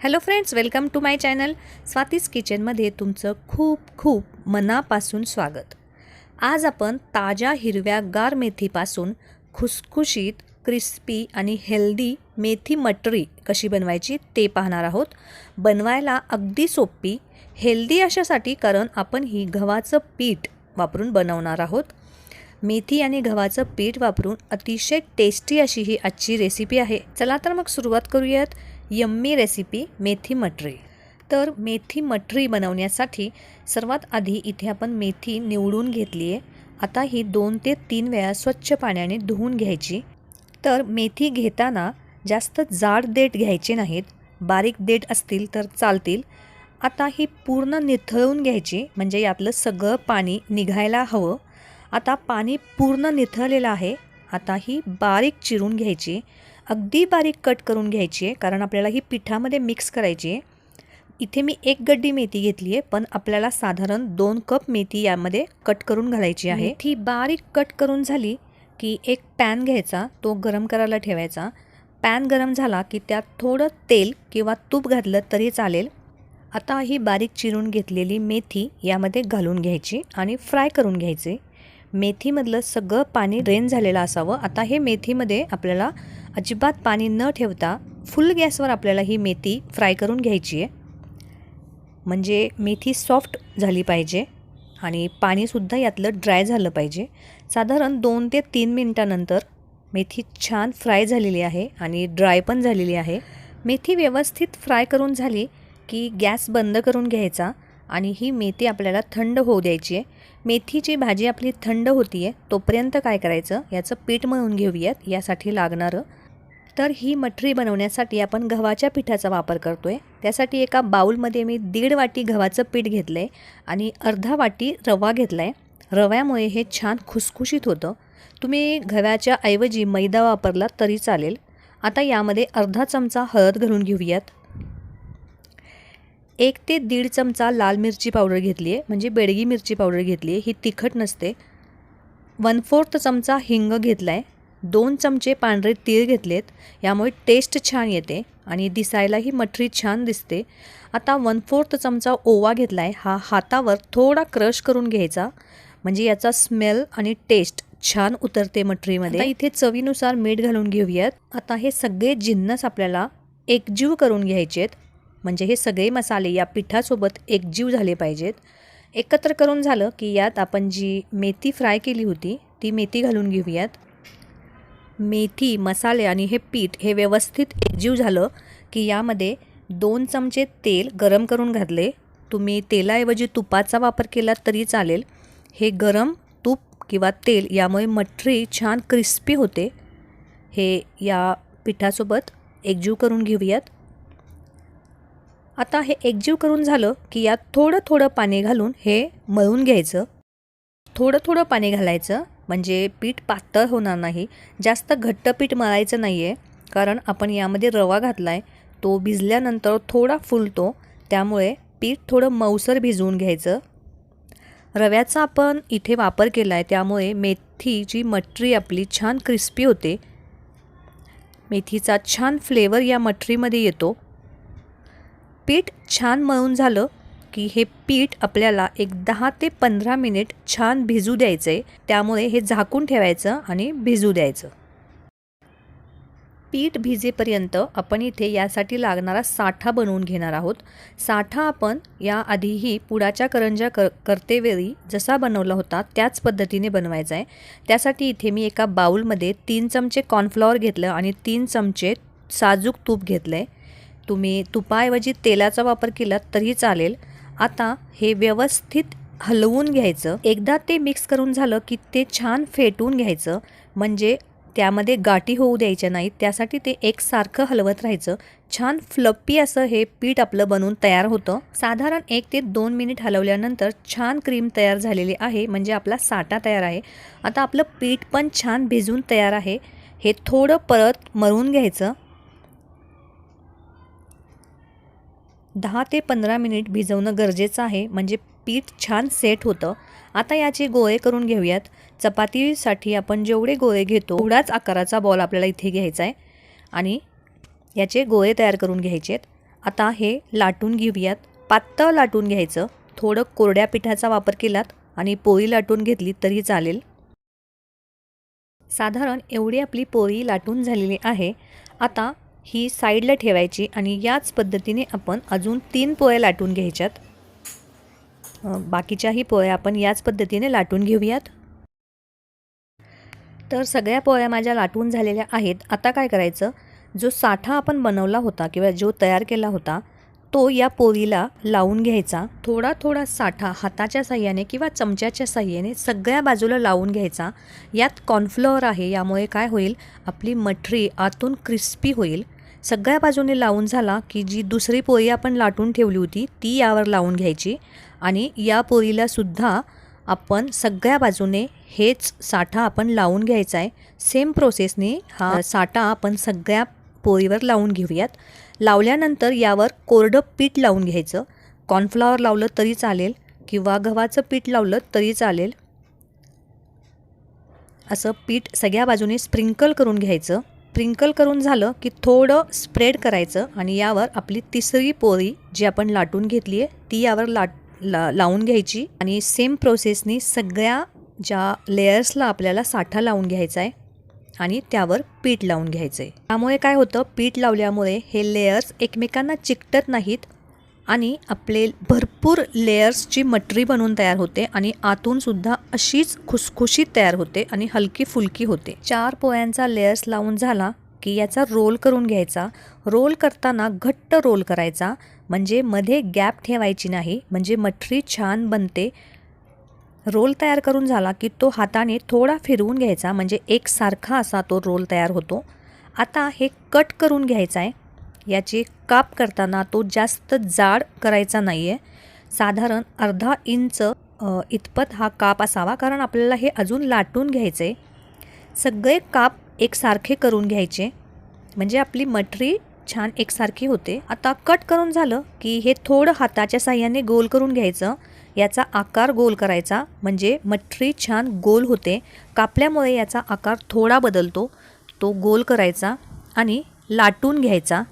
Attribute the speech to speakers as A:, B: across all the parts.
A: Hello friends, welcome to my channel Swati's किचनमध्ये तुमचं खूप खूप मनापासून स्वागत. आज आपण ताज्या हिरव्यागार मेथीपासून खुसखुशीत, क्रिस्पी आणि हेल्दी मेथी मटरी कशी बनवायची ते पाहणार आहोत. बनवायला अगदी सोपी, हेल्दी अशासाठी कारण आपण ही गव्हाचं पीठ वापरून बनवणार आहोत. मेथी आणि गव्हाचं पीठ वापरून अतिशय टेस्टी अशी ही आजची रेसिपी आहे. चला तर मग सुरुवात करूयात. यम्मी रेसिपी मेथी मटरी. तर मेथी मटरी बनवण्यासाठी सर्वात आधी इथे आपण मेथी निवडून घेतली आहे. आता ही 2 ते 3 वेळा स्वच्छ पाण्याने धुवून घ्यायची. तर मेथी घेताना जास्त जाड देठ घ्यायचे नाहीत, बारीक देठ असतील तर चालतील. आता ही पूर्ण निथळून घ्यायची, म्हणजे यातलं सगळं पाणी निघायला हवं. आता पाणी पूर्ण निथळलेलं आहे. आता ही बारीक चिरून घ्यायची, अगदी बारीक कट करून घ्यायची आहे, कारण आपल्याला ही पिठामध्ये मिक्स करायची आहे. इथे मी 1 गड्डी मेथी घेतली आहे, पण आपल्याला साधारण 2 कप मेथी यामध्ये कट करून घालायची आहे. मेथी बारीक कट करून झाली की एक पॅन घ्यायचा, तो गरम करायला ठेवायचा. पॅन गरम झाला की त्यात थोडं तेल किंवा तूप घातलं तरी चालेल. आता ही बारीक चिरून घेतलेली मेथी यामध्ये घालून घ्यायची आणि फ्राय करून घ्यायचे. मेथीमधलं सगळं पाणी ड्रेन झालेलं असावं. आता हे मेथीमध्ये आपल्याला अजिबात पाणी न ठेवता फुल गॅसवर आपल्याला ही मेथी फ्राय करून घ्यायची आहे. म्हणजे मेथी सॉफ्ट झाली पाहिजे आणि पाणीसुद्धा यातलं ड्राय झालं पाहिजे. साधारण 2 ते 3 मिनटानंतर मेथी छान फ्राय झालेली आहे आणि ड्राय पण झालेली आहे. मेथी व्यवस्थित फ्राय करून झाली की गॅस बंद करून घ्यायचा आणि ही मेथी आपल्याला थंड होऊ द्यायची आहे. मेथीची भाजी आपली थंड होती आहे तोपर्यंत काय करायचं, याचं पीठ मळून घेऊयात. यासाठी लागणारं तर ही मटरी बनवण्यासाठी आपण गव्हाच्या पिठाचा वापर करतो आहे. त्यासाठी एका बाउलमध्ये मी 1.5 वाटी गव्हाचं पीठ घेतलं आहे आणि अर्धा वाटी रवा घेतला आहे. रव्यामुळे हे छान खुसखुशीत होतं. तुम्ही गव्हाच्या ऐवजी मैदा वापरला तरी चालेल. आता यामध्ये अर्धा चमचा हळद घालून घेऊयात. 1 ते 1.5 चमचा लाल मिरची पावडर घेतली आहे, म्हणजे बेडगी मिरची पावडर घेतली आहे, ही तिखट नसते. 1/4 चमचा हिंग घेतला आहे. 2 चमचे पांढरे तीळ घेतलेत, यामुळे टेस्ट छान येते आणि दिसायलाही मटरी छान दिसते. आता 1/4 चमचा ओवा घेतला आहे. हा हातावर थोडा क्रश करून घ्यायचा, म्हणजे याचा स्मेल आणि टेस्ट छान उतरते मटरीमध्ये. आता इथे चवीनुसार मीठ घालून घेऊयात. आता हे सगळे जिन्नस आपल्याला एकजीव करून घ्यायचे आहेत, म्हणजे हे सगळे मसाले या पिठासोबत एकजीव झाले पाहिजेत. एकत्र करून झालं की यात आपण जी मेथी फ्राय केली होती ती मेथी घालून घेऊयात. मेथी, मसाले आणि हे पीठ हे व्यवस्थित एकजीव झालं की यामध्ये 2 चमचे तेल गरम करून घातले. तुम्ही तेलाऐवजी तुपाचा वापर केला तरी चालेल. हे गरम तूप किंवा तेल यामुळे मटरी छान क्रिस्पी होते. हे या पिठासोबत एकजीव करून घेऊयात. आता हे एकजीव करून झालं की यात थोडं थोडं पाणी घालून हे मळून घ्यायचं. थोडं थोडं पाणी घालायचं, म्हणजे पीठ पातळ होणार नाही. जास्त घट्ट पीठ मळायचं नाही आहे, कारण आपण यामध्ये रवा घातला आहे, तो भिजल्यानंतर थोडा फुलतो. त्यामुळे पीठ थोडं मऊसर भिजवून घ्यायचं. रव्याचा आपण इथे वापर केला आहे, त्यामुळे मेथीची मटरी आपली छान क्रिस्पी होते. मेथीचा छान फ्लेवर या मटरीमध्ये येतो. पीठ छान मळून झालं की हे पीठ आपल्याला एक 10 ते 15 मिनिट छान भिजू द्यायचं आहे. त्यामुळे हे झाकून ठेवायचं आणि भिजू द्यायचं. पीठ भिजेपर्यंत आपण इथे यासाठी लागणारा साठा बनवून घेणार आहोत. साठा आपण याआधीही पुडाच्या करंज्या करतेवेळी जसा बनवला होता त्याच पद्धतीने बनवायचा आहे. त्यासाठी इथे मी एका बाउलमध्ये 3 चमचे कॉर्नफ्लॉवर घेतलं आणि 3 चमचे साजूक तूप घेतलं आहे. तुम्ही तुपाऐवजी तेलाचा वापर केला तरी चालेल. आता हे व्यवस्थित हलवून घ्यायचं. एकदा ते मिक्स करून झालं की ते छान फेटून घ्यायचं, म्हणजे त्यामध्ये गाठी होऊ द्यायच्या नाहीत. त्यासाठी ते एकसारखं हलवत राहायचं. छान फ्लपी असं हे पीठ आपलं बनवून तयार होतं. साधारण 1 ते 2 मिनिट हलवल्यानंतर छान क्रीम तयार झालेली आहे, म्हणजे आपला साठा तयार आहे. आता आपलं पीठ पण छान भिजून तयार आहे. हे थोडं परत मळून घ्यायचं. 10 ते 15 मिनिट भिजवणं गरजेचं आहे, म्हणजे पीठ छान सेट होतं. आता याचे गोळे करून घेऊयात. चपातीसाठी आपण जेवढे गोळे घेतो तेवढाच आकाराचा बॉल आपल्याला इथे घ्यायचा आहे आणि याचे गोळे तयार करून घ्यायचे आहेत. आता हे लाटून घेऊयात. पातळ लाटून घ्यायचं. थोडं कोरड्या पिठाचा वापर केलात आणि पोळी लाटून घेतली तरी चालेल. साधारण एवढी आपली पोळी लाटून झालेली आहे. आता ही साईडला ठेवायची आणि याच पद्धतीने आपण अजून 3 पोळ्या लाटून घ्यायच्यात. बाकीच्याही पोळ्या आपण याच पद्धतीने लाटून घेऊयात. तर सगळ्या पोळ्या माझ्या लाटून झालेल्या आहेत. आता काय करायचं, जो साठा आपण बनवला होता किंवा जो तयार केला होता तो या पोळीला लावून घ्यायचा. थोडा थोडा साठा हाताच्या साह्याने किंवा चमच्याच्या साह्याने सगळ्या बाजूला लावून घ्यायचा. यात कॉर्नफ्लॉवर आहे, यामुळे काय होईल, आपली मठरी आतून क्रिस्पी होईल. सगळ्या बाजूने लावून झाला की जी दुसरी पोळी आपण लाटून ठेवली होती ती यावर लावून घ्यायची आणि या पोळीला सुद्धा आपण सगळ्या बाजूने हेच साठा आपण लावून घ्यायचा आहे. सेम प्रोसेसने हा साठा आपण सगळ्या पोळीवर लावून घेऊयात. लावल्यानंतर यावर कोरडं पीठ लावून घ्यायचं. कॉर्नफ्लॉवर लावलं तरी चालेल किंवा गव्हाचं पीठ लावलं तरी चालेल. असं पीठ सगळ्या बाजूने स्प्रिंकल करून घ्यायचं. स्प्रिंकल करून झालं की थोडं स्प्रेड करायचं आणि यावर आपली तिसरी पोळी जी आपण लाटून घेतली आहे ती यावर लावून घ्यायची आणि सेम प्रोसेसनी सगळ्या ज्या लेयर्सला आपल्याला साठा लावून घ्यायचा आहे आणि त्यावर पीठ लावून घ्यायचं आहे. त्यामुळे काय होतं, पीठ लावल्यामुळे हे लेयर्स एकमेकांना चिकटत नाहीत आणि आपले भरपूर लेयर्सची मटरी बनवून तयार होते आणि आतूनसुद्धा अशीच खुसखुशीत तयार होते आणि हलकी फुलकी होते. 4 पोळ्यांचा लेयर्स लावून झाला की याचा रोल करून घ्यायचा. रोल करताना घट्ट रोल करायचा, म्हणजे मध्ये गॅप ठेवायची नाही, म्हणजे मटरी छान बनते. रोल तयार करून झाला की तो हाताने थोडा फिरवून घ्यायचा, म्हणजे एकसारखा असा तो रोल तयार होतो. आता हे कट करून घ्यायचा आहे. याचे काप करताना तो जास्त जाड करायचा नाही आहे. साधारण अर्धा इंच इतपत हा काप असावा, कारण आपल्याला हे अजून लाटून घ्यायचं आहे. सगळे काप एकसारखे करून घ्यायचे, म्हणजे आपली मटरी छान एकसारखी होते. आता कट करून झालं की हे थोडं हाताच्या साह्याने गोल करून घ्यायचं. याचा आकार गोल करायचा, म्हणजे मटरी छान गोल होते. कापल्यामुळे याचा आकार थोडा बदलतो. तो गोल करायचा आणि लाटून घ्यायचा.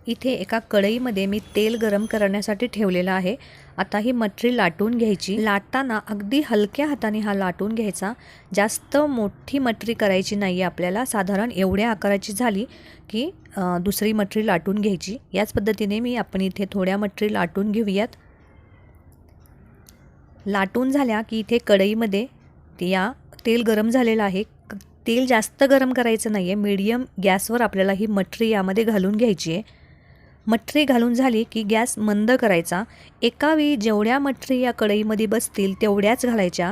A: इथे एका कढईमध्ये मी तेल गरम करण्यासाठी ठेवलेलं आहे. आता ही मटरी लाटून घ्यायची. लाटताना अगदी हलक्या हाताने हा लाटून घ्यायचा. जास्त मोठी मटरी करायची नाही आहे आपल्याला. साधारण एवढ्या आकाराची झाली की दुसरी मटरी लाटून घ्यायची. याच पद्धतीने आपण इथे थोड्या मटरी लाटून घेऊयात. लाटून झाल्या की इथे कढईमध्ये या तेल गरम झालेलं आहे. तेल जास्त गरम करायचं नाही आहे, मीडियम गॅसवर आपल्याला ही मटरी यामध्ये घालून घ्यायची आहे. मटरी घालून झाली की गॅस मंद करायचा. एका वेळी जेवढ्या मटरी या कढईमध्ये बसतील तेवढ्याच घालायच्या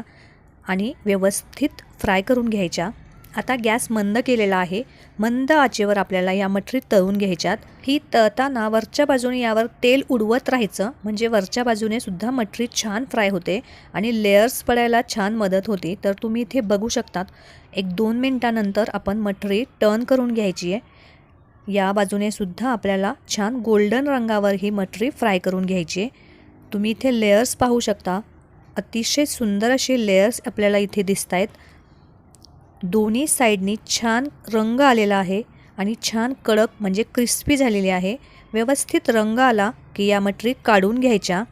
A: आणि व्यवस्थित फ्राय करून घ्यायच्या. आता गॅस मंद केलेला आहे. मंद आचेवर आपल्याला या मटरी तळून घ्यायच्यात. ही तळताना वरच्या बाजूने यावर तेल उडवत राहायचं, म्हणजे वरच्या बाजूने सुद्धा मटरी छान फ्राय होते आणि लेयर्स पडायला छान मदत होते. तर तुम्ही इथे बघू शकतात, 1-2 मिनटानंतर आपण मटरी टर्न करून घ्यायची आहे. या बाजूने सुद्धा आपल्याला छान गोल्डन रंगावर ही मटरी फ्राय करून घ्यायची आहे. तुम्ही इथे लेयर्स पाहू शकता, अतिशय सुंदर असे लेयर्स आपल्याला इथे दिसत आहेत. दोन्ही साईडनी छान रंग आलेला आहे आणि छान कडक म्हणजे क्रिस्पी झालेली आहे. व्यवस्थित रंग आला की या मटरी काढून घ्यायच्या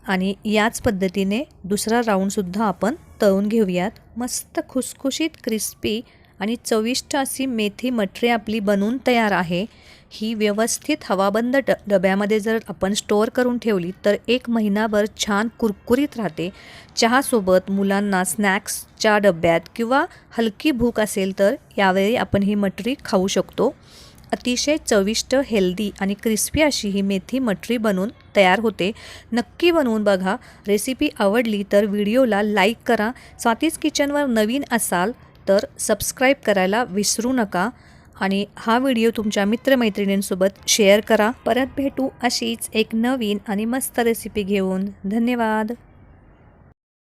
A: आणि याच पद्धतीने दुसरा राऊंडसुद्धा आपण तळून घेऊयात. मस्त खुसखुशीत क्रिस्पी आणि चविष्ट अशी मेथी मटरी आपली बनवून तयार आहे. ही व्यवस्थित हवाबंद डब्यामध्ये जर आपण स्टोअर करून ठेवली तर 1 महिनाभर छान कुरकुरीत राहते. चहासोबत, मुलांना स्नॅक्सच्या डब्यात किंवा हलकी भूक असेल तर यावेळी आपण ही मटरी खाऊ शकतो. अतिशय चविष्ट, हेल्दी आणि क्रिस्पी अशी ही मेथी मटरी बनवून तयार होते. नक्की बनवून बघा. रेसिपी आवडली तर व्हिडिओला लाईक करा. स्वातीज किचनवर नवीन असाल तर सबस्क्राईब करायला विसरू नका आणि हा व्हिडिओ तुमच्या मित्रमैत्रिणींसोबत शेअर करा. परत भेटू अशीच एक नवीन आणि मस्त रेसिपी घेऊन. धन्यवाद.